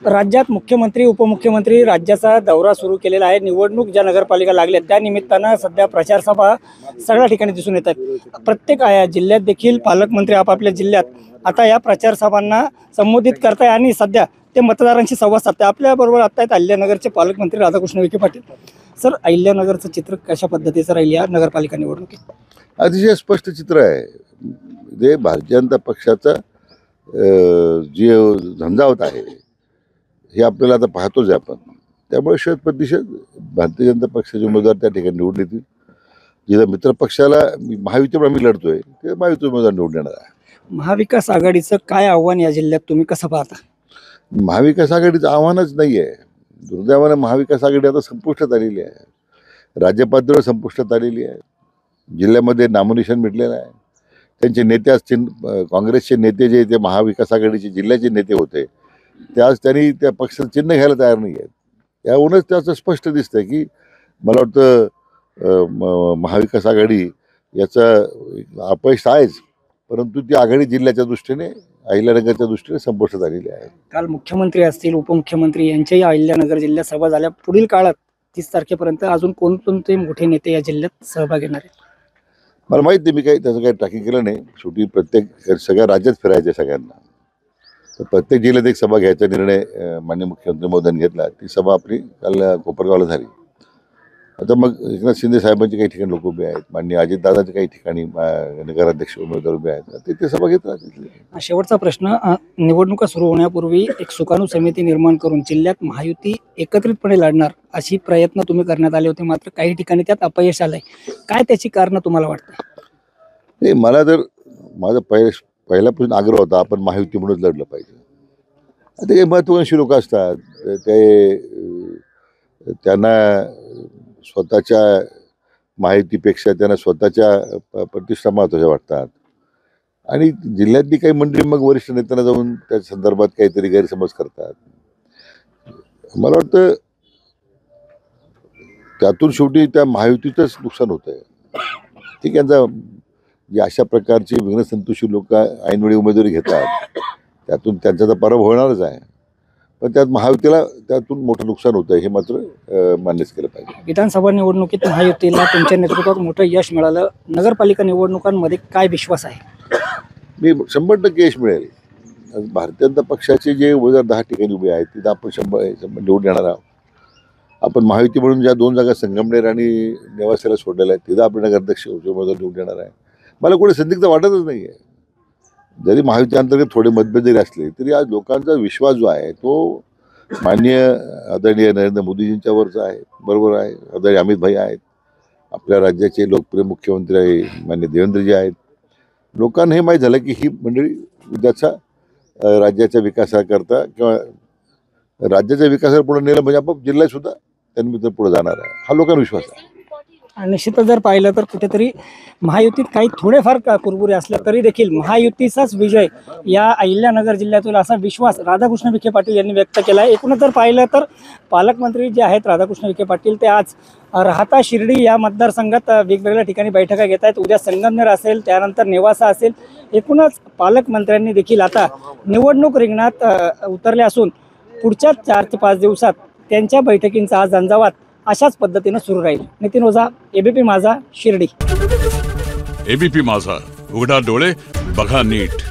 राज्यात मुख्यमंत्री उपमुख्यमंत्री राज्याचा दौरा सुरू केलेला आहे। निवडणूक ज्या नगरपालिका लागल्या त्या निमित्तानं सध्या प्रचार सभा सगळ्या ठिकाणी दिसून येत आहेत। प्रत्येक जिल्ह्यात देखील पालकमंत्री आपापल्या जिल्ह्यात आता या प्रचार सभांना संबोधित करताय आणि सध्या ते मतदारांशी संवाद साधताय। आपल्याबरोबर आता आहेत अहिल्यानगरचे पालकमंत्री राधाकृष्ण विखे पाटील। सर, अहिल्यानगरचं चित्र कशा पद्धतीचं राहील या नगरपालिका निवडणुकीत? अतिशय स्पष्ट चित्र आहे। जे भारतीय जनता पक्षाचा जे झंझावत आहे हे आपल्याला आता पाहतोच आहे आपण। त्यामुळे 100% भारतीय जनता पक्षाचे उमेदवार त्या ठिकाणी निवडून येतील। जिथं मित्र पक्षाला महायुतीवर आम्ही लढतोय ते महायुती उमेदवार निवडून येणार आहे। महाविकास आघाडीचं काय आव्हान या जिल्ह्यात तुम्ही कसं पाहता? महाविकास आघाडीचं आव्हानच नाही आहे। दुर्दैवानं महाविकास आघाडी आता संपुष्टात आलेली आहे, राज्य पातळीवर संपुष्टात आलेली आहे। जिल्ह्यामध्ये नामोनिशाण मिटलेलं आहे। त्यांचे नेते असतील, काँग्रेसचे नेते जे ते महाविकास आघाडीचे जिल्ह्याचे नेते होते ते आज त्यांनी त्या पक्षाचं चिन्ह घ्यायला तयार नाही आहेत। यावरूनच त्याचं स्पष्ट दिसतंय की मला वाटतं महाविकास आघाडी याचं अपयश आहेच, परंतु ती आघाडी जिल्ह्याच्या दृष्टीने अहिल्यानगरच्या दृष्टीने संपुष्टात आलेली आहे। काल मुख्यमंत्री असतील उपमुख्यमंत्री यांच्याही अहिल्यानगर जिल्ह्यात सभा झाल्या। पुढील काळात 30 तारखेपर्यंत अजून कोणकोणते मोठे नेते या जिल्ह्यात सहभाग घेणार आहेत? मला माहीत नाही, मी त्याचं काही ट्रॅकिंग केलं नाही। शेवटी प्रत्येक सगळ्या राज्यात फिरायचे सगळ्यांना, तर प्रत्येक जिल्ह्यात एक सभा घ्यायचा निर्णय माननीय मुख्यमंत्री महोदयांनी घेतला। ती सभा आपली काल कोपरगावला झाली। आता मग एकनाथ शिंदे साहेबांचे काही ठिकाणी लोक उभे आहेत, माननीय अजितदादांचे काही ठिकाणी नगराध्यक्ष उमेदवार उभे आहेत, ते सभा घेत राहतील। शेवटचा प्रश्न, निवडणुका सुरू होण्यापूर्वी एक सुकाणू समिती निर्माण करून जिल्ह्यात महायुती एकत्रितपणे लढणार अशी प्रयत्न तुम्ही करण्यात आले होते, मात्र काही ठिकाणी त्यात अपयश आलंय। काय त्याची कारण तुम्हाला वाटतं? नाही, मला तर माझा पहिल्यापासून आग्रह होता आपण महायुती म्हणून लढलं पाहिजे। आता काही महत्त्वाकांक्षी लोक असतात, ते त्यांना स्वतःच्या माहितीपेक्षा त्यांना स्वतःच्या प्रतिष्ठा महत्त्वाच्या वाटतात आणि जिल्ह्यातली काही मंडळी मग वरिष्ठ नेत्यांना जाऊन त्या संदर्भात काहीतरी गैरसमज करतात। मला वाटतं त्यातून शेवटी त्या महायुतीचंच नुकसान होतं आहे। ठीक आहे, जे अशा प्रकारचे विघ्नसंतोषी लोक ऐनवेळी उमेदवारी घेतात त्यातून त्यांचा तर पराभव होणारच आहे, पण त्यात महायुतीला त्यातून मोठं नुकसान होतं हे मात्र मान्यच केलं पाहिजे। विधानसभा निवडणुकीत महायुतीला तुमच्या नेतृत्वात मोठं यश मिळालं, नगरपालिका निवडणुकांमध्ये काय विश्वास आहे? मी 100% यश मिळेल। भारतीय जनता पक्षाचे जे उमेदवार 10 ठिकाणी उभे आहेत तिथं आपण 100 निवडून येणार आहोत। आपण महायुती म्हणून ज्या 2 जागा संगमनेर आणि नेवासेला सोडलेल्या आहेत तिथं आपण नगराध्यक्ष उमेदवार निवडून येणार आहे। मला कोणी संदिग्ध वाटतच नाही आहे। जरी महायुती अंतर्गत थोडे मतभेद जरी असले तरी आज लोकांचा विश्वास जो आहे तो माननीय आदरणीय नरेंद्र मोदीजींच्यावरचा आहे, बरोबर आहे। आदरणीय अमित भाई आहेत, आपल्या राज्याचे लोकप्रिय मुख्यमंत्री आहे माननीय देवेंद्रजी आहेत। लोकांना हे माहीत झालं की ही मंडळी उद्याचा राज्याच्या विकासाकरता किंवा राज्याच्या विकासाला पुढे नेलं म्हणजे आपोआप जिल्ह्यातसुद्धा त्यांनी पुढे जाणार आहे, हा लोकांना विश्वास आहे। आणि निश्चितच जर पाहिलं तर कुठेतरी महायुतीत काही थोडेफार कुरबुरे असल्या तरी देखील महायुतीचाच विजय या अहिल्यानगर जिल्ह्यातील असा विश्वास राधाकृष्ण विखे पाटील यांनी व्यक्त केला आहे। एकूणच जर पाहिलं तर पालकमंत्री जे आहेत राधाकृष्ण विखे पाटील ते आज राहता शिर्डी या मतदारसंघात वेगवेगळ्या ठिकाणी बैठका घेत आहेत। उद्या संगमनेर असेल, त्यानंतर नेवासा असेल। एकूणच पालकमंत्र्यांनी देखील आता निवडणूक रिंगणात उतरले असून पुढच्या 4 ते 5 दिवसात त्यांच्या बैठकींचा हा झंझावात अशाच पद्धतीने सुरू राहील। नितीन ओझा, एबीपी माझा, शिर्डी। एबीपी माझा, उघडा डोळे बघा नीट।